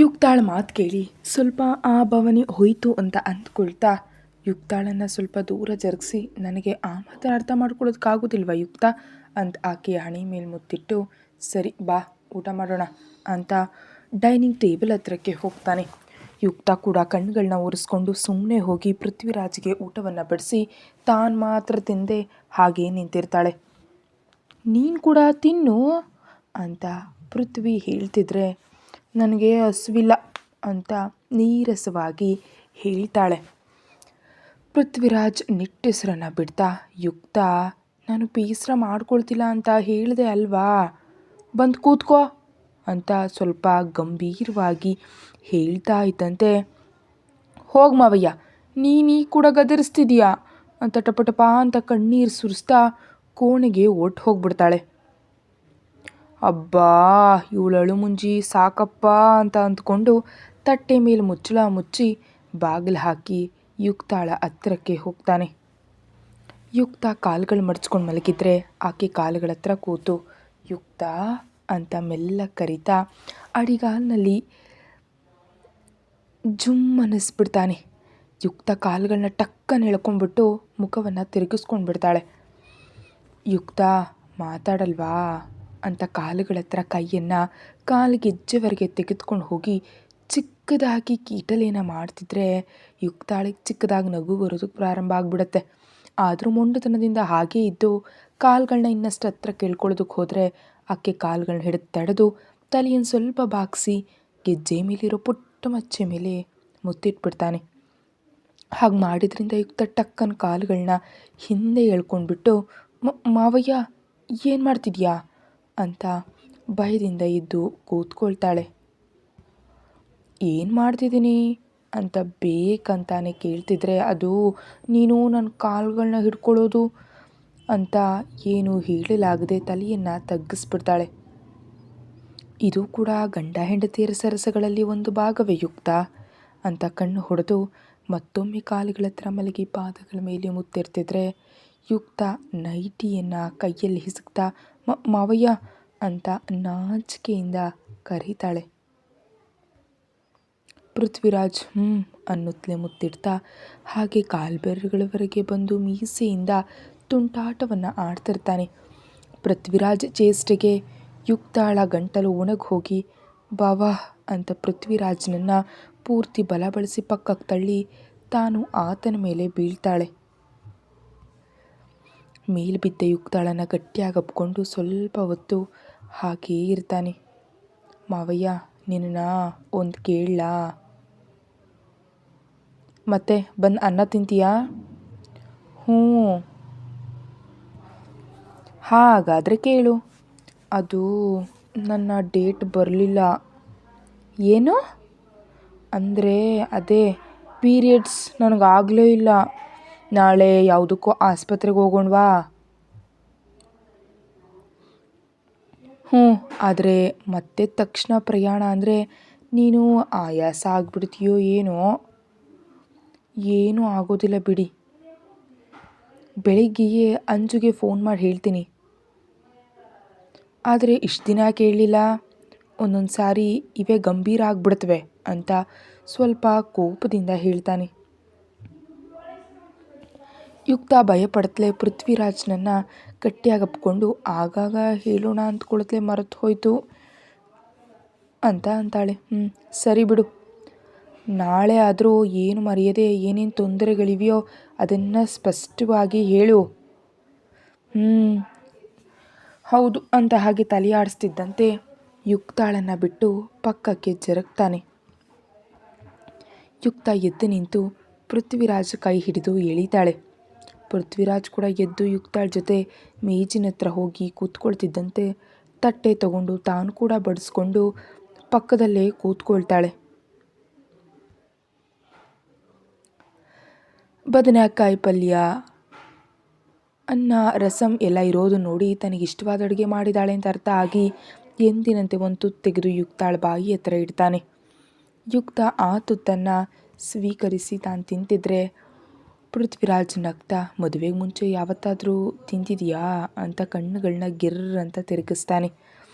ಯುಕ್ತಾಳ ಮಾತು ಕೇಳಿ ಸ್ವಲ್ಪ ಆ ಭಾವನೆ ಹೋಯಿತು ಅಂತ ಅಂದ್ಕೊಳ್ತಾ ಯುಕ್ತಾಳನ್ನು ಸ್ವಲ್ಪ ದೂರ ಜರುಗಿಸಿ, ನನಗೆ ಆ ಮಾತನ್ನು ಅರ್ಥ ಮಾಡ್ಕೊಳ್ಳೋದಕ್ಕಾಗೋದಿಲ್ವ ಯುಕ್ತ ಅಂತ ಆಕೆಯ ಹಣೆ ಮೇಲೆ ಮುತ್ತಿಟ್ಟು, ಸರಿ ಬಾ ಊಟ ಮಾಡೋಣ ಅಂತ ಡೈನಿಂಗ್ ಟೇಬಲ್ ಹತ್ರಕ್ಕೆ ಹೋಗ್ತಾನೆ. ಯುಕ್ತ ಕೂಡ ಕಣ್ಣುಗಳನ್ನ ಒರೆಸ್ಕೊಂಡು ಸುಮ್ಮನೆ ಹೋಗಿ ಪೃಥ್ವಿರಾಜ್ಗೆ ಊಟವನ್ನು ಬಡಿಸಿ ತಾನು ಮಾತ್ರ ತಿಂದೆ ಹಾಗೇ ನಿಂತಿರ್ತಾಳೆ. ನೀನು ಕೂಡ ತಿನ್ನು ಅಂತ ಪೃಥ್ವಿ ಹೇಳ್ತಿದ್ರೆ, ನನಗೆ ಹಸುವಿಲ್ಲ ಅಂತ ನೀರಸವಾಗಿ ಹೇಳ್ತಾಳೆ. ಪೃಥ್ವಿರಾಜ್ ನಿಟ್ಟುಸಿರನ್ನು ಬಿಡ್ತಾ, ಯುಕ್ತ ನಾನು ಬೇಸರ ಮಾಡ್ಕೊಳ್ತಿಲ್ಲ ಅಂತ ಹೇಳಿದೆ ಅಲ್ವಾ, ಬಂದು ಕೂತ್ಕೋ ಅಂತ ಸ್ವಲ್ಪ ಗಂಭೀರವಾಗಿ ಹೇಳ್ತಾ ಇದ್ದಂತೆ, ಹೋಗ್ ಮಾವಯ್ಯ ನೀನು ಕೂಡ ಗದರಿಸ್ತಿದೀಯಾ ಅಂತ ಟಪಟಪ ಅಂತ ಕಣ್ಣೀರು ಸುರಿಸ್ತಾ ಕೋಣೆಗೆ ಒಟ್ಟು ಹೋಗ್ಬಿಡ್ತಾಳೆ. ಅಬ್ಬಾ ಇವಳಳು ಮುಂಜಿ ಸಾಕಪ್ಪ ಅಂತ ಅಂದ್ಕೊಂಡು ತಟ್ಟೆ ಮೇಲೆ ಮುಚ್ಚಳ ಮುಚ್ಚಿ ಬಾಗಿಲು ಹಾಕಿ ಯುಕ್ತಾಳ ಹತ್ತಿರಕ್ಕೆ ಹೋಗ್ತಾನೆ. ಯುಕ್ತ ಕಾಲುಗಳು ಮಡಚ್ಕೊಂಡು ಮಲಗಿದ್ರೆ ಆಕೆ ಕಾಲುಗಳ ಹತ್ರ ಕೂತು ಯುಕ್ತ ಅಂತ ಮೆಲ್ಲ ಕರೀತಾ ಅಡಿಗಾಲಿನಲ್ಲಿ ಜುಮ್ ಅನ್ನಿಸ್ಬಿಡ್ತಾನೆ. ಯುಕ್ತ ಕಾಲುಗಳನ್ನ ಟಕ್ಕನ್ನು ಎಳ್ಕೊಂಡ್ಬಿಟ್ಟು ಮುಖವನ್ನು ತಿರುಗಿಸ್ಕೊಂಡು ಬಿಡ್ತಾಳೆ. ಯುಕ್ತ ಮಾತಾಡಲ್ವಾ ಅಂತ ಕಾಲುಗಳ ಹತ್ರ ಕೈಯನ್ನು ಕಾಲಿಗೆಜ್ಜೆವರೆಗೆ ತೆಗೆದುಕೊಂಡು ಹೋಗಿ ಚಿಕ್ಕದಾಗಿ ಕೀಟಲೇನ ಮಾಡ್ತಿದ್ರೆ ಯುಕ್ತಾಳಿಗೆ ಚಿಕ್ಕದಾಗಿ ನಗು ಬರೋದಕ್ಕೆ ಪ್ರಾರಂಭ ಆಗಿಬಿಡುತ್ತೆ. ಆದರೂ ಮೊಂಡುತನದಿಂದ ಹಾಗೇ ಇದ್ದು ಕಾಲುಗಳನ್ನ ಇನ್ನಷ್ಟು ಹತ್ರ ಕೇಳ್ಕೊಳ್ಳೋದಕ್ಕೆ ಹೋದರೆ ಆಕೆ ಕಾಲುಗಳನ್ನ ಹಿಡಿದು ತಡೆದು ತಲೆಯನ್ನು ಸ್ವಲ್ಪ ಬಾಗಿಸಿ ಗೆಜ್ಜೆ ಮೇಲಿರೋ ಪುಟ್ಟ ಮಚ್ಚೆ ಮೇಲೆ ಮುತ್ತಿಟ್ಬಿಡ್ತಾನೆ. ಹಾಗೆ ಮಾಡಿದ್ರಿಂದ ಯುಕ್ತ ಟಕ್ಕನ ಕಾಲುಗಳನ್ನ ಹಿಂದೆ ಎಳ್ಕೊಂಡ್ಬಿಟ್ಟು, ಮಾವಯ್ಯ ಏನು ಮಾಡ್ತಿದ್ಯಾ ಅಂತ ಭಯದಿಂದ ಇದ್ದು ಕೂತ್ಕೊಳ್ತಾಳೆ. ಏನು ಮಾಡ್ತಿದ್ದೀನಿ ಅಂತ ಬೇಕಂತಾನೆ ಕೇಳ್ತಿದ್ರೆ, ಅದು ನೀನು ನನ್ನ ಕಾಲುಗಳನ್ನ ಹಿಡ್ಕೊಳ್ಳೋದು ಅಂತ ಏನು ಹೇಳಲಾಗದೆ ತಲೆಯನ್ನು ತಗ್ಗಿಸ್ಬಿಡ್ತಾಳೆ. ಇದು ಕೂಡ ಗಂಡ ಹೆಂಡತಿಯರ ಸರಸಗಳಲ್ಲಿ ಒಂದು ಭಾಗವೇ ಯುಕ್ತ ಅಂತ ಕಣ್ಣು ಹೊಡೆದು ಮತ್ತೊಮ್ಮೆ ಕಾಲುಗಳ ಹತ್ರ ಮಲಗಿ ಪಾದಗಳ ಮೇಲೆ ಮುತ್ತಿರ್ತಿದ್ರೆ ಯುಕ್ತ ನೈಟಿಯನ್ನು ಕೈಯಲ್ಲಿ ಹಿಸುಕ್ತಾ ಮಾವಯ್ಯ ಅಂತ ನಾಚಿಕೆಯಿಂದ ಕರೀತಾಳೆ. ಪೃಥ್ವಿರಾಜ್ ಅನ್ನುತ್ತಲೇ ಮುತ್ತಿಡ್ತಾ ಹಾಗೆ ಕಾಲ್ಬೆರಳುಗಳವರೆಗೆ ಬಂದು ಮೀಸೆಯಿಂದ ತುಂಟಾಟವನ್ನು ಆಡ್ತಿರ್ತಾನೆ. ಪೃಥ್ವಿರಾಜ್ ಚೇಷ್ಟೆಗೆ ಯುಕ್ತಾಳ ಗಂಟಲು ಒಣಗಿ ಹೋಗಿ ಬಾವಾ ಅಂತ ಪೃಥ್ವಿರಾಜ್ನನ್ನು ಪೂರ್ತಿ ಬಲ ಬಳಸಿ ಪಕ್ಕಕ್ಕೆ ತಳ್ಳಿ ತಾನು ಆತನ ಮೇಲೆ ಬೀಳ್ತಾಳೆ. ಮೇಲ್ಬಿದ್ದ ಯುಕ್ತಾಳನ್ನು ಗಟ್ಟಿಯಾಗಿ ಅಪ್ಕೊಂಡು ಸ್ವಲ್ಪ ಹೊತ್ತು ಹಾಗೇ ಇರ್ತಾನೆ. ಮಾವಯ್ಯ ನಿನ್ನ ಒಂದು ಕೇಳಲಾ, ಮತ್ತೆ ಬಂದು ಅನ್ನ ತಿಂತೀಯಾ? ಹ್ಞೂ ಹಾಗಾದರೆ ಕೇಳು, ಅದು ನನ್ನ ಡೇಟ್ ಬರಲಿಲ್ಲ. ಏನು ಅಂದರೆ ಅದೇ ಪೀರಿಯಡ್ಸ್ ನನಗಾಗಲೇ ಇಲ್ಲ. ನಾಳೆ ಯಾವುದಕ್ಕೋ ಆಸ್ಪತ್ರೆಗೆ ಹೋಗೋಣವಾ? ಆದರೆ ಮತ್ತೆ ತಕ್ಷಣ ಪ್ರಯಾಣ ಅಂದರೆ ನೀನು ಆಯಾಸ ಆಗಿಬಿಡ್ತೀಯೋ ಏನೋ. ಏನೂ ಆಗೋದಿಲ್ಲ ಬಿಡಿ, ಬೆಳಿಗ್ಗೆಯೇ ಅಂಜುಗೆ ಫೋನ್ ಮಾಡಿ ಹೇಳ್ತೀನಿ. ಆದರೆ ಇಷ್ಟು ದಿನ ಕೇಳಲಿಲ್ಲ, ಒಂದೊಂದು ಸಾರಿ ಇವೇ ಗಂಭೀರ ಆಗಿಬಿಡ್ತವೆ ಅಂತ ಸ್ವಲ್ಪ ಕೋಪದಿಂದ ಹೇಳ್ತಾನೆ. ಯುಕ್ತ ಭಯಪಡ್ತಲೇ ಪೃಥ್ವಿರಾಜ್ನನ್ನು ಗಟ್ಟಿಯಾಗಿ ಅಪ್ಕೊಂಡು ಆಗಾಗ ಹೇಳೋಣ ಅಂದ್ಕೊಳತ್ಲೆ ಮರೆತು ಹೋಯ್ತು ಅಂತ ಅಂತಾಳೆ. ಸರಿ ಬಿಡು, ನಾಳೆ ಆದರೂ ಏನು ಮರೆಯದೆ ಏನೇನು ತೊಂದರೆಗಳಿವೆಯೋ ಅದನ್ನು ಸ್ಪಷ್ಟವಾಗಿ ಹೇಳು. ಹೌದು ಅಂತ ಹಾಗೆ ತಲೆ ಆಡಿಸ್ತಿದ್ದಂತೆ ಯುಕ್ತಾಳನ್ನು ಬಿಟ್ಟು ಪಕ್ಕಕ್ಕೆ ಜರುಗ್ತಾನೆ. ಯುಕ್ತ ಎದ್ದು ನಿಂತು ಪೃಥ್ವಿರಾಜ್ ಕೈ ಹಿಡಿದು ಎಳಿತಾಳೆ. ಪೃಥ್ವಿರಾಜ್ ಕೂಡ ಎದ್ದು ಯುಕ್ತಾಳ ಜೊತೆ ಮೇಜಿನ ಹತ್ರ ಹೋಗಿ ಕೂತ್ಕೊಳ್ತಿದ್ದಂತೆ ತಟ್ಟೆ ತಗೊಂಡು ತಾನು ಕೂಡ ಬಡಿಸ್ಕೊಂಡು ಪಕ್ಕದಲ್ಲೇ ಕೂತ್ಕೊಳ್ತಾಳೆ. ಬದನೆಕಾಯಿ ಪಲ್ಯ, ಅನ್ನ, ರಸಂ ಎಲ್ಲ ಇರೋದು ನೋಡಿ ತನಗಿಷ್ಟವಾದ ಅಡುಗೆ ಮಾಡಿದಾಳೆ ಅಂತ ಅರ್ಥ ಆಗಿ ಎಂದಿನಂತೆ ಒಂದು ತುತ್ತು ತೆಗೆದು ಯುಕ್ತಾಳ ಬಾಯಿ ಹತ್ರ ಇಡ್ತಾನೆ. ಯುಕ್ತ ಆ ತುತ್ತನ್ನು ಸ್ವೀಕರಿಸಿ ತಾನು ತಿಂತಿದ್ರೆ ಪೃಥ್ವಿರಾಜ್ ನಗ್ತಾ, ಮದುವೆಗೆ ಮುಂಚೆ ಯಾವತ್ತಾದರೂ ತಿಂತಿದೆಯಾ ಅಂತ ಕಣ್ಣುಗಳನ್ನ ಗಿರ್ರ್ ಅಂತ ತಿರುಗಿಸ್ತಾನೆ.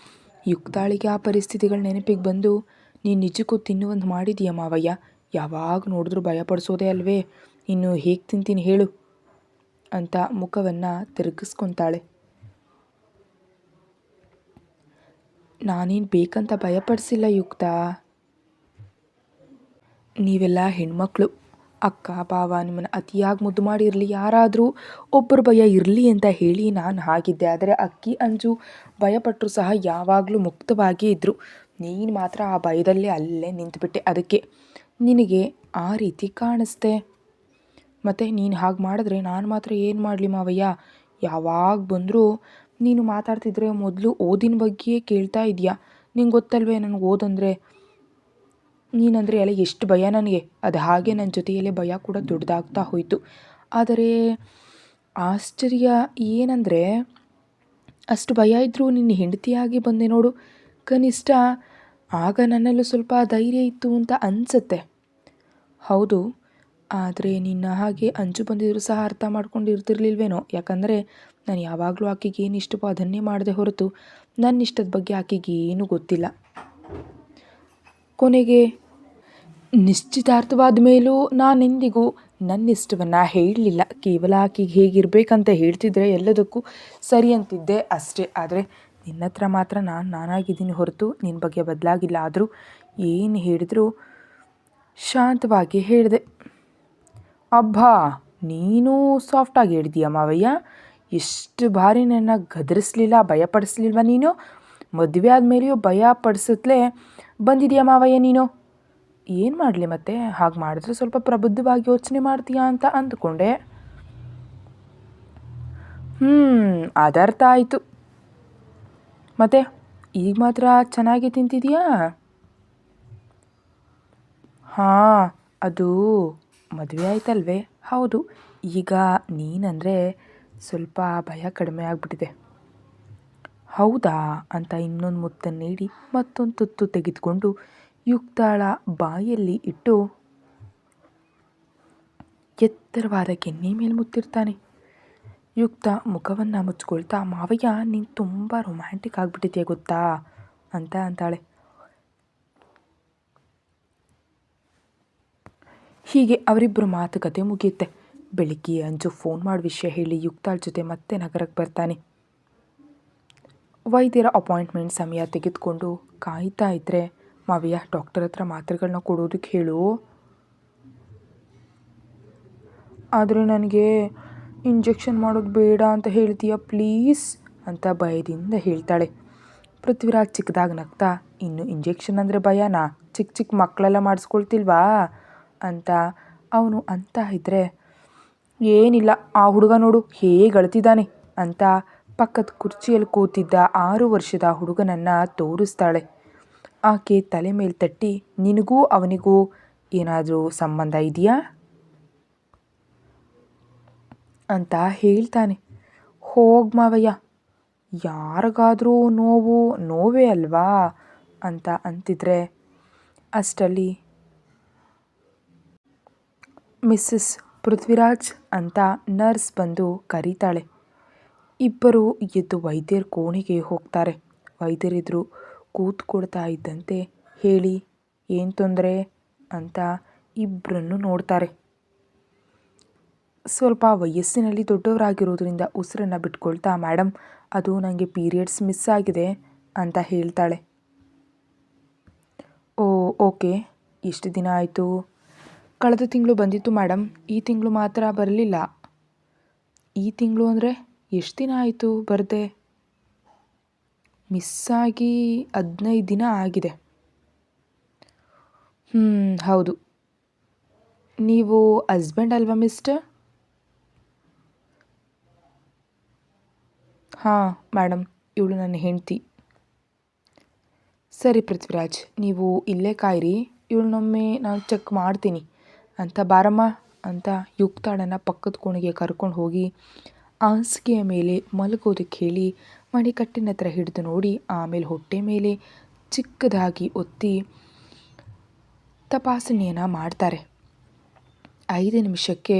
ಯುಕ್ತಾಳಿಗೆ ಆ ಪರಿಸ್ಥಿತಿಗಳ ನೆನಪಿಗೆ ಬಂದು ನೀನು ನಿಜಕ್ಕೂ ತಿನ್ನುವಂದು ಮಾಡಿದೀಯ ಮಾವಯ್ಯ? ಯಾವಾಗ ನೋಡಿದ್ರೂ ಭಯಪಡಿಸೋದೇ ಅಲ್ವೇ? ಇನ್ನು ಹೇಗೆ ತಿಂತೀನಿ ಹೇಳು ಅಂತ ಮುಖವನ್ನು ತಿರುಗಿಸ್ಕೊತಾಳೆ. ನಾನೇನು ಬೇಕಂತ ಭಯಪಡಿಸಿಲ್ಲ ಯುಕ್ತ. ನೀವೆಲ್ಲ ಹೆಣ್ಮಕ್ಳು, ಅಕ್ಕ ಬಾವ ನಿಮ್ಮನ್ನು ಅತಿಯಾಗಿ ಮುದ್ದು ಮಾಡಿರಲಿ, ಯಾರಾದರೂ ಒಬ್ಬರು ಭಯ ಇರಲಿ ಅಂತ ಹೇಳಿ ನಾನು ಹಾಗಿದ್ದೆ. ಆದರೆ ಅಕ್ಕಿ ಅಂಜು ಭಯಪಟ್ಟರು ಸಹ ಯಾವಾಗಲೂ ಮುಕ್ತವಾಗಿಯೇ ಇದ್ದರು. ನೀನು ಮಾತ್ರ ಆ ಭಯದಲ್ಲೇ ಅಲ್ಲೇ ನಿಂತುಬಿಟ್ಟೆ. ಅದಕ್ಕೆ ನಿನಗೆ ಆ ರೀತಿ ಕಾಣಿಸ್ತೆ. ಮತ್ತು ನೀನು ಹಾಗೆ ಮಾಡಿದ್ರೆ ನಾನು ಮಾತ್ರ ಏನು ಮಾಡಲಿ ಮಾವಯ್ಯ? ಯಾವಾಗ ಬಂದರೂ ನೀನು ಮಾತಾಡ್ತಿದ್ರೆ ಮೊದಲು ಓದಿನ ಬಗ್ಗೆಯೇ ಕೇಳ್ತಾ ಇದೆಯಾ. ನಿಂಗೆ ಗೊತ್ತಲ್ವೇ ನನಗೆ ಓದಂದರೆ, ನೀನಂದರೆ ಎಲ್ಲ ಎಷ್ಟು ಭಯ ನನಗೆ. ಅದು ಹಾಗೆ ನನ್ನ ಜೊತೆಯಲ್ಲೇ ಭಯ ಕೂಡ ದೊಡ್ಡದಾಗ್ತಾ ಹೋಯಿತು. ಆದರೆ ಆಶ್ಚರ್ಯ ಏನಂದರೆ, ಅಷ್ಟು ಭಯ ಇದ್ದರೂ ನಿನ್ನ ಹೆಂಡತಿಯಾಗಿ ಬಂದೆ ನೋಡು. ಕನಿಷ್ಠ ಆಗ ನನ್ನಲ್ಲೂ ಸ್ವಲ್ಪ ಧೈರ್ಯ ಇತ್ತು ಅಂತ ಅನಿಸುತ್ತೆ. ಹೌದು, ಆದರೆ ನಿನ್ನ ಹಾಗೆ ಅಂಜು ಬಂದಿದ್ರು ಸಹ ಅರ್ಥ ಮಾಡ್ಕೊಂಡಿರ್ತಿರ್ಲಿಲ್ವೇನೋ. ಯಾಕಂದರೆ ನಾನು ಯಾವಾಗಲೂ ಆಕೆಗೆ ಏನು ಇಷ್ಟವೋ ಅದನ್ನೇ ಮಾಡದೆ ಹೊರತು ನನ್ನ ಇಷ್ಟದ ಬಗ್ಗೆ ಆಕೆಗೆ ಏನೂ ಗೊತ್ತಿಲ್ಲ. ಕೊನೆಗೆ ನಿಶ್ಚಿತಾರ್ಥವಾದ ಮೇಲೂ ನಾನೆಂದಿಗೂ ನನ್ನ ಇಷ್ಟವನ್ನು ಹೇಳಲಿಲ್ಲ. ಕೇವಲ ಆಕೆಗೆ ಹೇಗಿರಬೇಕಂತ ಹೇಳ್ತಿದ್ರೆ ಎಲ್ಲದಕ್ಕೂ ಸರಿ ಅಂತಿದ್ದೆ ಅಷ್ಟೇ. ಆದರೆ ನಿನ್ನ ಹತ್ರ ಮಾತ್ರ ನಾನಾಗಿದ್ದೀನಿ ಹೊರತು ನಿನ್ನ ಬಗ್ಗೆ ಬದಲಾಗಿಲ್ಲ. ಆದರೂ ಏನು ಹೇಳಿದ್ರು ಶಾಂತವಾಗಿ ಹೇಳಿದೆ. ಅಬ್ಬಾ, ನೀನೂ ಸಾಫ್ಟಾಗಿ ಹೇಳಿದೀಯ ಮಾವಯ್ಯ. ಎಷ್ಟು ಬಾರಿ ನನ್ನ ಗದರಿಸ್ಲಿಲ್ಲ, ಭಯಪಡಿಸ್ಲಿಲ್ವ ನೀನು? ಮದುವೆ ಆದಮೇಲೆಯೂ ಭಯ ಪಡಿಸುತ್ತಲೇ ಬಂದಿದೆಯಾ ಮಾವಯ್ಯ ನೀನು? ಏನು ಮಾಡಲಿ ಮತ್ತೆ? ಹಾಗೆ ಮಾಡಿದ್ರೆ ಸ್ವಲ್ಪ ಪ್ರಬುದ್ಧವಾಗಿ ಯೋಚನೆ ಮಾಡ್ತೀಯಾ ಅಂತ ಅಂದ್ಕೊಂಡೆ. ಅದರ್ಥ ಆಯಿತು. ಮತ್ತೆ ಈಗ ಮಾತ್ರ ಚೆನ್ನಾಗಿ ತಿಂತಿದೀಯಾ? ಹಾಂ, ಅದು ಮದುವೆ ಆಯ್ತಲ್ವೇ? ಹೌದು. ಈಗ ನೀನಂದರೆ ಸ್ವಲ್ಪ ಭಯ ಕಡಿಮೆ ಆಗಿಬಿಟ್ಟಿದೆ. ಹೌದಾ ಅಂತ ಇನ್ನೊಂದು ಮುತ್ತನ್ನು ನೀಡಿ ಮತ್ತೊಂದು ತುತ್ತು ತೆಗೆದುಕೊಂಡು ಯುಕ್ತಾಳ ಬಾಯಲ್ಲಿ ಇಟ್ಟು ಎತ್ತರವಾದ ಕೆನ್ನೆ ಮೇಲೆ ಮುತ್ತಿರ್ತಾನೆ. ಯುಕ್ತ ಮುಖವನ್ನು ಮುಚ್ಕೊಳ್ತಾ, ಮಾವಯ್ಯ ನೀನು ತುಂಬ ರೊಮ್ಯಾಂಟಿಕ್ ಆಗಿಬಿಟ್ಟಿದೆಯಾ ಗೊತ್ತಾ ಅಂತ ಅಂತಾಳೆ. ಹೀಗೆ ಅವರಿಬ್ಬರು ಮಾತುಕತೆ ಮುಗಿಯುತ್ತೆ. ಬೆಳಿಗ್ಗೆ ಅಂಜು ಫೋನ್ ಮಾಡಿ ವಿಷಯ ಹೇಳಿ ಯುಕ್ತಾಳ ಜೊತೆ ಮತ್ತೆ ನಗರಕ್ಕೆ ಬರ್ತಾನೆ. ವೈದ್ಯರ ಅಪಾಯಿಂಟ್ಮೆಂಟ್ ಸಮಯ ತೆಗೆದುಕೊಂಡು ಕಾಯ್ತಾ ಇದ್ದರೆ, ಮಾವಯ್ಯ ಡಾಕ್ಟರ್ ಹತ್ರ ಮಾತ್ರೆಗಳನ್ನ ಕೊಡೋದಕ್ಕೆ ಹೇಳು. ಆದರೆ ನನಗೆ ಇಂಜೆಕ್ಷನ್ ಮಾಡೋದು ಬೇಡ ಅಂತ ಹೇಳ್ತೀಯ ಪ್ಲೀಸ್ ಅಂತ ಭಯದಿಂದ ಹೇಳ್ತಾಳೆ. ಪೃಥ್ವಿರಾಜ್ ಚಿಕ್ಕದಾಗಿ ನಗ್ತಾ, ಇನ್ನು ಇಂಜೆಕ್ಷನ್ ಅಂದರೆ ಭಯನಾ? ಚಿಕ್ಕ ಚಿಕ್ಕ ಮಕ್ಕಳೆಲ್ಲ ಮಾಡಿಸ್ಕೊಳ್ತಿಲ್ವಾ ಅಂತ ಅವನು ಅಂತ ಇದ್ದರೆ, ಏನಿಲ್ಲ, ಆ ಹುಡುಗ ನೋಡು ಹೇಗೆ ಅಳ್ತಿದ್ದಾನೆ ಅಂತ ಪಕ್ಕದ ಕುರ್ಚಿಯಲ್ಲಿ ಕೂತಿದ್ದ 6 ವರ್ಷದ ಹುಡುಗನನ್ನು ತೋರಿಸ್ತಾಳೆ. ಆಕೆ ತಲೆ ಮೇಲೆ ತಟ್ಟಿ, ನಿನಗೂ ಅವನಿಗೂ ಏನಾದರೂ ಸಂಬಂಧ ಇದೆಯಾ ಅಂತ ಹೇಳ್ತಾನೆ. ಹೋಗ್ ಮಾವಯ್ಯ, ಯಾರಿಗಾದರೂ ನೋವೇ ಅಲ್ವಾ ಅಂತ ಅಂತಿದ್ರೆ, ಅಷ್ಟರಲ್ಲಿ ಮಿಸ್ಸಸ್ ಪೃಥ್ವಿರಾಜ್ ಅಂತ ನರ್ಸ್ ಬಂದು ಕರೀತಾಳೆ. ಇಬ್ಬರು ಎದ್ದು ವೈದ್ಯರ ಕೋಣೆಗೆ ಹೋಗ್ತಾರೆ. ವೈದ್ಯರಿದ್ರು ಕೂತ್ಕೊಳ್ತಾ ಇದ್ದಂತೆ, ಹೇಳಿ ಏನು ತೊಂದರೆ ಅಂತ ಇಬ್ಬರನ್ನು ನೋಡ್ತಾರೆ. ಸ್ವಲ್ಪ ವಯಸ್ಸಿನಲ್ಲಿ ದೊಡ್ಡವರಾಗಿರೋದ್ರಿಂದ ಉಸಿರನ್ನು ಬಿಟ್ಕೊಳ್ತಾ, ಮೇಡಮ್ ಅದು ನನಗೆ ಪೀರಿಯಡ್ಸ್ ಮಿಸ್ ಆಗಿದೆ ಅಂತ ಹೇಳ್ತಾಳೆ. ಓಕೆ, ಎಷ್ಟು ದಿನ ಆಯಿತು? ಕಳೆದ ತಿಂಗಳು ಬಂದಿತ್ತು ಮೇಡಮ್, ಈ ತಿಂಗಳು ಮಾತ್ರ ಬರಲಿಲ್ಲ. ಈ ತಿಂಗಳು ಅಂದರೆ ಎಷ್ಟು ದಿನ ಆಯಿತು ಬರದೆ? ಮಿಸ್ಸಾಗಿ 15 ದಿನ ಆಗಿದೆ. ಹೌದು. ನೀವು ಹಸ್ಬೆಂಡ್ ಅಲ್ವಾ ಮಿಸ್ಟರ್? ಹಾಂ ಮೇಡಮ್, ಇವಳು ನನ್ನ ಹೆಂಡತಿ. ಸರಿ ಪೃಥ್ವಿರಾಜ್, ನೀವು ಇಲ್ಲೇ ಕಾಯಿರಿ, ಇವಳನ್ನೊಮ್ಮೆ ನಾನು ಚೆಕ್ ಮಾಡ್ತೀನಿ ಅಂತ ಬಾರಮ್ಮ ಅಂತ ಯುಕ್ತಾಳನ್ನು ಪಕ್ಕದ ಕೋಣೆಗೆ ಕರ್ಕೊಂಡು ಹೋಗಿ ಹಾಸಿಗೆಯ ಮೇಲೆ ಮಲಗೋದಕ್ಕೆ ಹೇಳಿ ಮಣಿಕಟ್ಟಿನ ಹತ್ರ ಹಿಡಿದು ನೋಡಿ, ಆಮೇಲೆ ಹೊಟ್ಟೆ ಮೇಲೆ ಚಿಕ್ಕದಾಗಿ ಒತ್ತಿ ತಪಾಸಣೆಯನ್ನು ಮಾಡ್ತಾರೆ. 5 ನಿಮಿಷಕ್ಕೆ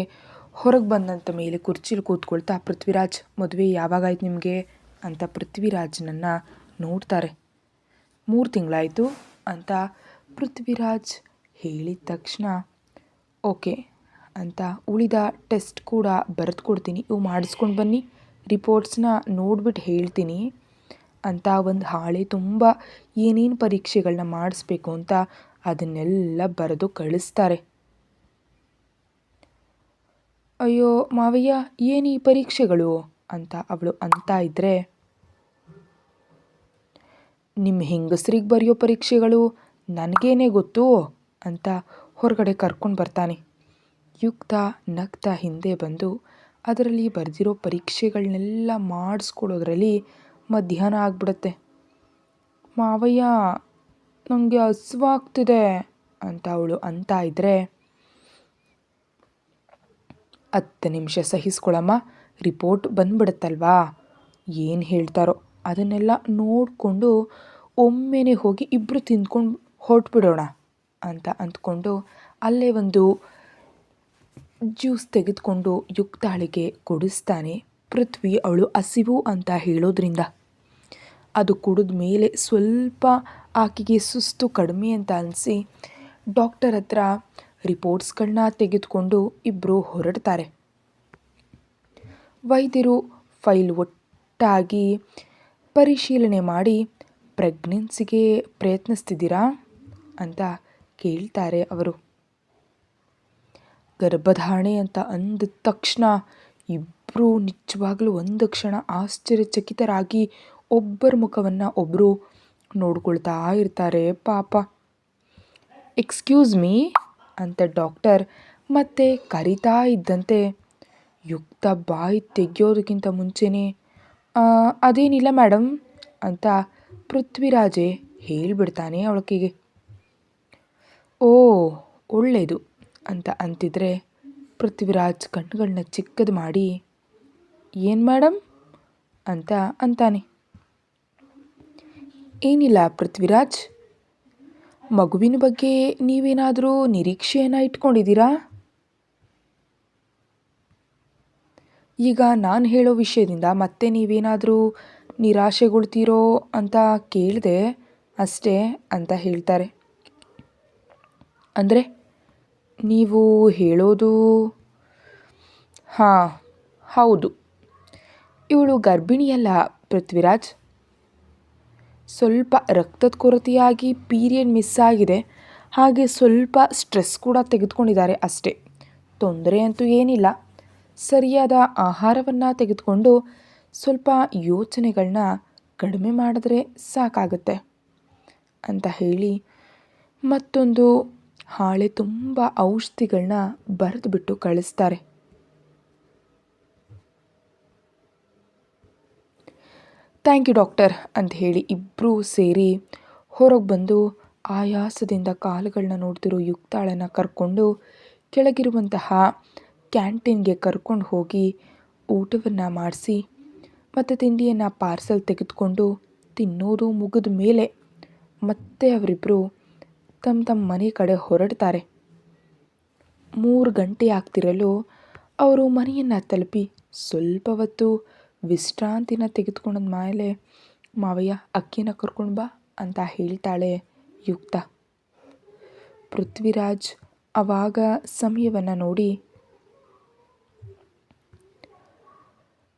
ಹೊರಗೆ ಬಂದಂಥ ಮೇಲೆ ಕುರ್ಚಿಲಿ ಕೂತ್ಕೊಳ್ತಾ, ಪೃಥ್ವಿರಾಜ್ ಮದುವೆ ಯಾವಾಗಾಯ್ತು ನಿಮಗೆ ಅಂತ ಪೃಥ್ವಿರಾಜ್ನನ್ನು ನೋಡ್ತಾರೆ. 3 ತಿಂಗಳಾಯಿತು ಅಂತ ಪೃಥ್ವಿರಾಜ್ ಹೇಳಿದ ತಕ್ಷಣ ಓಕೆ ಅಂತ ಉಳಿದ ಟೆಸ್ಟ್ ಕೂಡ ಬರೆದು ಕೊಡ್ತೀನಿ, ಇವು ಮಾಡಿಸ್ಕೊಂಡು ಬನ್ನಿ, ರಿಪೋರ್ಟ್ಸ್ನ ನೋಡ್ಬಿಟ್ಟು ಹೇಳ್ತೀನಿ ಅಂತ ಒಂದು ಹಾಳೆ ತುಂಬ ಏನೇನು ಪರೀಕ್ಷೆಗಳನ್ನ ಮಾಡಿಸ್ಬೇಕು ಅಂತ ಅದನ್ನೆಲ್ಲ ಬರೆದು ಕಳಿಸ್ತಾರೆ. ಅಯ್ಯೋ ಮಾವಯ್ಯ, ಏನು ಈ ಪರೀಕ್ಷೆಗಳು ಅಂತ ಅವಳು ಅಂತ ಇದ್ದರೆ, ನಿಮ್ಮ ಹೆಂಗಸ್ರಿಗೆ ಬರೆಯೋ ಪರೀಕ್ಷೆಗಳು ನನಗೇನೇ ಗೊತ್ತು ಅಂತ ಹೊರಗಡೆ ಕರ್ಕೊಂಡು ಬರ್ತಾನೆ. ಯುಕ್ತ ನಗ್ತಾ ಹಿಂದೆ ಬಂದು ಅದರಲ್ಲಿ ಬರೆದಿರೋ ಪರೀಕ್ಷೆಗಳನ್ನೆಲ್ಲ ಮಾಡಿಸ್ಕೊಳ್ಳೋದ್ರಲ್ಲಿ ಮಧ್ಯಾಹ್ನ ಆಗಿಬಿಡುತ್ತೆ. ಮಾವಯ್ಯ, ನನಗೆ ಹಸಿವಾಗ್ತಿದೆ ಅಂತ ಅವಳು ಅಂತ ಇದ್ದರೆ, 10 ನಿಮಿಷ ಸಹಿಸ್ಕೊಳಮ್ಮ, ರಿಪೋರ್ಟ್ ಬಂದ್ಬಿಡುತ್ತಲ್ವಾ, ಏನು ಹೇಳ್ತಾರೋ ಅದನ್ನೆಲ್ಲ ನೋಡಿಕೊಂಡು ಒಮ್ಮೆನೇ ಹೋಗಿ ಇಬ್ಬರು ತಿಂದ್ಕೊಂಡು ಹೊರಟ್ಬಿಡೋಣ ಅಂತ ಅಂದ್ಕೊಂಡು ಅಲ್ಲೇ ಒಂದು ಜ್ಯೂಸ್ ತೆಗೆದುಕೊಂಡು ಯುಕ್ತಾಳಿಗೆ ಕೊಡಿಸ್ತಾನೆ. ಪೃಥ್ವಿ ಅವಳು ಹಸಿವು ಅಂತ ಹೇಳೋದ್ರಿಂದ ಅದು ಕುಡಿದ ಮೇಲೆ ಸ್ವಲ್ಪ ಆಕೆಗೆ ಸುಸ್ತು ಕಡಿಮೆ ಅಂತ ಅನಿಸಿ ಡಾಕ್ಟರ್ ಹತ್ರ ರಿಪೋರ್ಟ್ಸ್ಗಳನ್ನ ತೆಗೆದುಕೊಂಡು ಇಬ್ಬರು ಹೊರಡ್ತಾರೆ. ವೈದ್ಯರು ಫೈಲ್ ಒಟ್ಟಾಗಿ ಪರಿಶೀಲನೆ ಮಾಡಿ, ಪ್ರೆಗ್ನೆನ್ಸಿಗೆ ಪ್ರಯತ್ನಿಸ್ತಿದ್ದೀರಾ ಅಂತ ಕೇಳ್ತಾರೆ ಅವರು. ಗರ್ಭಧಾರಣೆ ಅಂತ ಅಂದ ತಕ್ಷಣ ಇಬ್ಬರು ನಿಜವಾಗ್ಲೂ ಒಂದು ಕ್ಷಣ ಆಶ್ಚರ್ಯಚಕಿತರಾಗಿ ಒಬ್ಬರ ಮುಖವನ್ನು ಒಬ್ಬರು ನೋಡ್ಕೊಳ್ತಾ ಇರ್ತಾರೆ. ಪಾಪ. ಎಕ್ಸ್ಕ್ಯೂಸ್ ಮೀ ಅಂತ ಡಾಕ್ಟರ್ ಮತ್ತೆ ಕರಿತಾ ಇದ್ದಂತೆ ಯುಕ್ತ ಬಾಯಿ ತೆಗೆಯೋದಕ್ಕಿಂತ ಮುಂಚೆನೇ ಅದೇನಿಲ್ಲ ಮೇಡಮ್ ಅಂತ ಪೃಥ್ವಿರಾಜೇ ಹೇಳಿಬಿಡ್ತಾನೆ ಅವಳಿಗೆ. ಓ ಒಳ್ಳೆಯದು ಅಂತ ಅಂತಿದ್ರೆ ಪೃಥ್ವಿರಾಜ್ ಕಣ್ಣುಗಳನ್ನ ಚಿಕ್ಕದು ಮಾಡಿ, ಏನು ಮೇಡಮ್ ಅಂತ ಅಂತಾನೆ. ಏನಿಲ್ಲ ಪೃಥ್ವಿರಾಜ್, ಮಗುವಿನ ಬಗ್ಗೆ ನೀವೇನಾದರೂ ನಿರೀಕ್ಷೆಯನ್ನು ಇಟ್ಕೊಂಡಿದ್ದೀರಾ? ಈಗ ನಾನು ಹೇಳೋ ವಿಷಯದಿಂದ ಮತ್ತೆ ನೀವೇನಾದರೂ ನಿರಾಶೆಗೊಳ್ತೀರೋ ಅಂತ ಕೇಳಿದೆ ಅಷ್ಟೇ ಅಂತ ಹೇಳ್ತಾರೆ. ಅಂದರೆ ನೀವು ಹೇಳೋದು? ಹಾಂ ಹೌದು, ಇವಳು ಗರ್ಭಿಣಿಯಲ್ಲ ಪೃಥ್ವಿರಾಜ್. ಸ್ವಲ್ಪ ರಕ್ತದ ಕೊರತೆಯಾಗಿ ಪೀರಿಯಡ್ ಮಿಸ್ ಆಗಿದೆ, ಹಾಗೆ ಸ್ವಲ್ಪ ಸ್ಟ್ರೆಸ್ ಕೂಡ ತೆಗೆದುಕೊಂಡಿದ್ದಾರೆ ಅಷ್ಟೇ. ತೊಂದರೆ ಅಂತೂ ಏನಿಲ್ಲ. ಸರಿಯಾದ ಆಹಾರವನ್ನು ತೆಗೆದುಕೊಂಡು ಸ್ವಲ್ಪ ಯೋಚನೆಗಳನ್ನ ಕಡಿಮೆ ಮಾಡಿದ್ರೆ ಸಾಕಾಗುತ್ತೆ ಅಂತ ಹೇಳಿ ಮತ್ತೊಂದು ಹಾಳೆ ತುಂಬ ಔಷಧಿಗಳನ್ನ ಬರೆದುಬಿಟ್ಟು ಕಳಿಸ್ತಾರೆ. ಥ್ಯಾಂಕ್ ಯು ಡಾಕ್ಟರ್ ಅಂತ ಹೇಳಿ ಇಬ್ಬರೂ ಸೇರಿ ಹೊರಗೆ ಬಂದು ಆಯಾಸದಿಂದ ಕಾಲುಗಳನ್ನ ನೋಡ್ತಿರೋ ಯುಕ್ತಾಳನ್ನು ಕರ್ಕೊಂಡು ಕೆಳಗಿರುವಂತಹ ಕ್ಯಾಂಟೀನ್ಗೆ ಕರ್ಕೊಂಡು ಹೋಗಿ ಊಟವನ್ನು ಮಾಡಿಸಿ ಮತ್ತು ತಿಂಡಿಯನ್ನು ಪಾರ್ಸಲ್ ತೆಗೆದುಕೊಂಡು ತಿನ್ನೋದು ಮುಗಿದ ಮೇಲೆ ಮತ್ತೆ ಅವರಿಬ್ಬರು ತಮ್ಮ ಮನೆ ಕಡೆ ಹೊರಡ್ತಾರೆ. 3 ಗಂಟೆ ಆಗ್ತಿರಲು ಅವರು ಮನೆಯನ್ನು ತಲುಪಿ ಸ್ವಲ್ಪ ಹೊತ್ತು ವಿಶ್ರಾಂತಿನ ತೆಗೆದುಕೊಂಡ ಮೇಲೆ ಮಾವಯ್ಯ ಅಕ್ಕಿನ ಕರ್ಕೊಂಡು ಬಾ ಅಂತ ಹೇಳ್ತಾಳೆ ಯುಕ್ತ. ಪೃಥ್ವಿರಾಜ್ ಆವಾಗ ಸಮಯವನ್ನು ನೋಡಿ,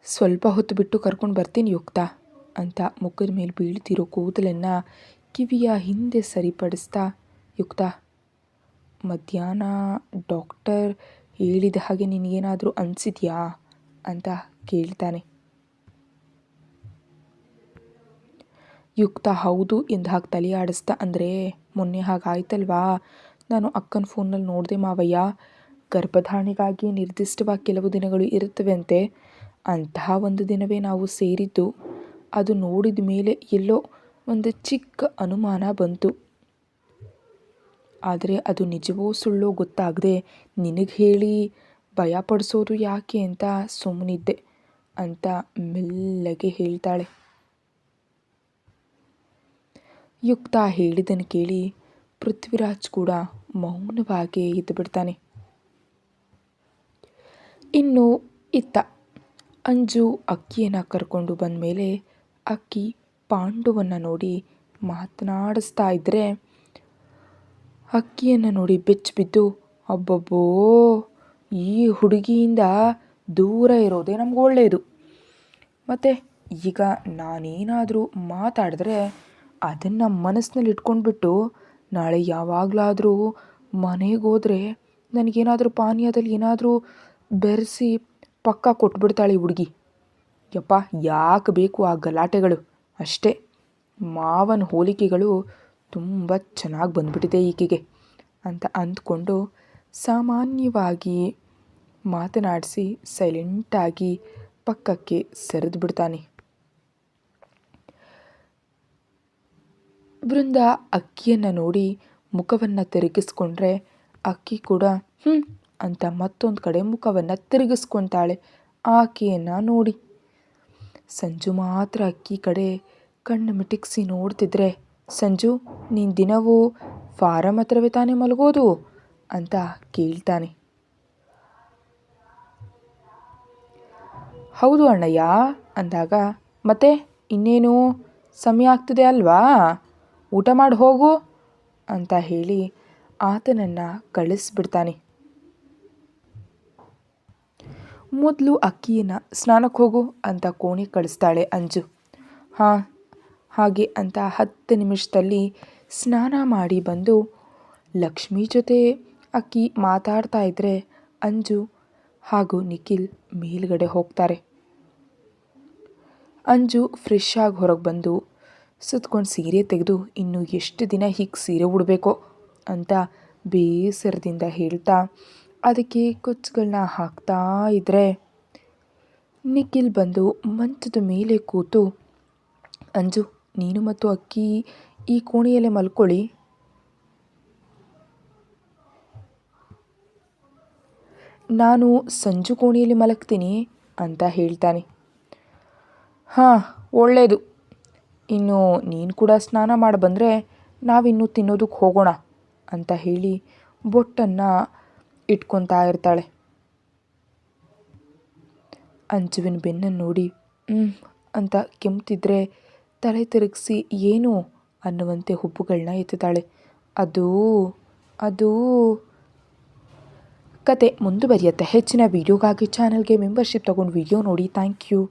ಸ್ವಲ್ಪ ಹೊತ್ತು ಬಿಟ್ಟು ಕರ್ಕೊಂಡು ಬರ್ತೀನಿ ಯುಕ್ತ ಅಂತ ಮುಖದ ಮೇಲೆ ಬೀಳ್ತಿರೋ ಕೂದಲನ್ನು ಕಿವಿಯ ಹಿಂದೆ ಸರಿಪಡಿಸ್ತಾ, ಯುಕ್ತ ಮಧ್ಯಾಹ್ನ ಡಾಕ್ಟರ್ ಹೇಳಿದ ಹಾಗೆ ನಿನಗೇನಾದರೂ ಅನಿಸಿದ್ಯಾ ಅಂತ ಕೇಳ್ತಾನೆ. ಯುಕ್ತ ಹೌದು ಎಂದು ಹಾಗೆ ತಲೆ ಆಡಿಸ್ತಾ, ಅಂದರೆ ಮೊನ್ನೆ ಹಾಗಾಯ್ತಲ್ವಾ, ನಾನು ಅಕ್ಕನ ಫೋನಲ್ಲಿ ನೋಡಿದೆ ಮಾವಯ್ಯ, ಗರ್ಭಧಾರಣೆಗಾಗಿ ನಿರ್ದಿಷ್ಟವಾಗಿ ಕೆಲವು ದಿನಗಳು ಇರುತ್ತವೆ ಅಂತೆ, ಅಂತಹ ಒಂದು ದಿನವೇ ನಾವು ಸೇರಿದ್ದು. ಅದು ನೋಡಿದ ಮೇಲೆ ಎಲ್ಲೋ ಒಂದು ಚಿಕ್ಕ ಅನುಮಾನ ಬಂತು. ಆದರೆ ಅದು ನಿಜವೋ ಸುಳ್ಳೋ ಗೊತ್ತಾಗದೆ ನಿನಗೆ ಹೇಳಿ ಭಯಪಡಿಸೋದು ಯಾಕೆ ಅಂತ ಸುಮ್ಮನಿದ್ದೆ ಅಂತ ಮೆಲ್ಲಗೆ ಹೇಳ್ತಾಳೆ. ಯುಕ್ತ ಹೇಳಿದ್ದನ್ನು ಕೇಳಿ ಪೃಥ್ವಿರಾಜ್ ಕೂಡ ಮೌನವಾಗಿ ಇದ್ದು ಬಿಡ್ತಾನೆ. ಇನ್ನು ಇತ್ತ ಅಂಜು ಅಕ್ಕಿಯನ್ನು ಕರ್ಕೊಂಡು ಬಂದ ಮೇಲೆ ಅಕ್ಕಿ ಪಾಂಡುವನ್ನು ನೋಡಿ ಮಾತನಾಡಿಸ್ತಾ ಇದ್ದರೆ, ಅಕ್ಕಿಯನ್ನು ನೋಡಿ ಬೆಚ್ಚಿಬಿದ್ದು, ಅಬ್ಬಬ್ಬೋ, ಈ ಹುಡುಗಿಯಿಂದ ದೂರ ಇರೋದೇ ನಮ್ಗೆ ಒಳ್ಳೆಯದು. ಮತ್ತು ಈಗ ನಾನೇನಾದರೂ ಮಾತಾಡಿದ್ರೆ ಅದನ್ನು ಮನಸ್ಸಿನಲ್ಲಿ ಇಟ್ಕೊಂಡ್ಬಿಟ್ಟು ನಾಳೆ ಯಾವಾಗಲಾದರೂ ಮನೆಗೆ ಹೋದರೆ ನನಗೇನಾದರೂ ಪಾನೀಯದಲ್ಲಿ ಏನಾದರೂ ಬೆರೆಸಿ ಪಕ್ಕ ಕೊಟ್ಬಿಡ್ತಾಳೆ ಈ ಹುಡುಗಿ. ಯಪ್ಪ, ಯಾಕೆ ಬೇಕು ಆ ಗಲಾಟೆಗಳು ಅಷ್ಟೇ. ಮಾವನ ಹೋಲಿಕೆಗಳು ತುಂಬ ಚೆನ್ನಾಗಿ ಬಂದ್ಬಿಟ್ಟಿದೆ ಈಕೆಗೆ ಅಂತ ಅಂದ್ಕೊಂಡು ಸಾಮಾನ್ಯವಾಗಿ ಮಾತನಾಡಿಸಿ ಸೈಲೆಂಟಾಗಿ ಪಕ್ಕಕ್ಕೆ ಸರಿದು ಬಿಡ್ತಾನೆ. ಬೃಂದ ಅಕ್ಕಿಯನ್ನು ನೋಡಿ ಮುಖವನ್ನು ತಿರುಗಿಸ್ಕೊಂಡ್ರೆ ಅಕ್ಕಿ ಕೂಡ ಅಂತ ಮತ್ತೊಂದು ಕಡೆ ಮುಖವನ್ನು ತಿರುಗಿಸ್ಕೊತಾಳೆ ಆಕೆಯನ್ನು ನೋಡಿ. ಸಂಜು ಮಾತ್ರ ಅಕ್ಕಿ ಕಡೆ ಕಣ್ಣು ಮಿಟಿಕ್ಸಿ ನೋಡ್ತಿದ್ರೆ, ಸಂಜು, ನೀನು ದಿನವೂ ಫಾರಂ ಹತ್ರವೇ ತಾನೇ ಮಲಗೋದು ಅಂತ ಕೇಳ್ತಾನೆ. ಹೌದು ಅಣ್ಣಯ್ಯ ಅಂದಾಗ, ಮತ್ತೆ ಇನ್ನೇನು ಸಮಯ ಆಗ್ತದೆ ಅಲ್ವಾ, ಊಟ ಮಾಡಿ ಹೋಗು ಅಂತ ಹೇಳಿ ಆತನನ್ನು ಕಳಿಸ್ಬಿಡ್ತಾನೆ. ಮೊದಲು ಅಕ್ಕಿಯನ್ನು ಸ್ನಾನಕ್ಕೆ ಹೋಗು ಅಂತ ಕೋಣೆ ಕಳಿಸ್ತಾಳೆ ಅಂಜು. ಹಾಗೆ ಅಂತ 10 ನಿಮಿಷದಲ್ಲಿ ಸ್ನಾನ ಮಾಡಿ ಬಂದು ಲಕ್ಷ್ಮಿ ಜೊತೆ ಅಕ್ಕಿ ಮಾತಾಡ್ತಾ ಇದ್ದರೆ ಅಂಜು ಹಾಗೂ ನಿಖಿಲ್ ಮೇಲ್ಗಡೆ ಹೋಗ್ತಾರೆ. ಅಂಜು ಫ್ರೆಶ್ ಆಗಿ ಹೊರಗೆ ಬಂದು ಸುತ್ಕೊಂಡು ಸೀರೆ ತೆಗೆದು ಇನ್ನು ಎಷ್ಟು ದಿನ ಹೀಗೆ ಸೀರೆ ಉಡಬೇಕೋ ಅಂತ ಬೇಸರದಿಂದ ಹೇಳ್ತಾ ಅದಕ್ಕೆ ಕುಚ್ಚುಗಳನ್ನ ಹಾಕ್ತಾ ಇದ್ದರೆ ನಿಖಿಲ್ ಬಂದು ಮಂಚದ ಮೇಲೆ ಕೂತು, ಅಂಜು, ನೀನು ಮತ್ತು ಅಕ್ಕಿ ಈ ಕೋಣೆಯಲ್ಲೇ ಮಲ್ಕೊಳ್ಳಿ, ನಾನು ಸಂಜು ಕೋಣೆಯಲ್ಲಿ ಮಲಗ್ತೀನಿ ಅಂತ ಹೇಳ್ತಾನೆ. ಒಳ್ಳೆಯದು, ಇನ್ನು ನೀನು ಕೂಡ ಸ್ನಾನ ಮಾಡಿ ಬಂದರೆ ನಾವಿನ್ನೂ ತಿನ್ನೋದಕ್ಕೆ ಹೋಗೋಣ ಅಂತ ಹೇಳಿ ಬೊಟ್ಟನ್ನು ಇಟ್ಕೊತಾ ಇರ್ತಾಳೆ. ಅಂಜುವಿನ ಬೆನ್ನನ್ನು ನೋಡಿ ಅಂತ ಕೆಮ್ತಿದ್ರೆ ತಲೆ ತಿರುಗಿಸಿ ಏನು ಅನ್ನುವಂತೆ ಹುಬ್ಬುಗಳನ್ನ ಎತ್ತುತ್ತಾಳೆ. ಅದು ಕತೆ ಮುಂದುವರಿಯುತ್ತೆ. ಹೆಚ್ಚಿನ ವೀಡಿಯೋಗಾಗಿ ಚಾನಲ್ಗೆ ಮೆಂಬರ್ಶಿಪ್ ತೊಗೊಂಡು ವಿಡಿಯೋ ನೋಡಿ. Thank you.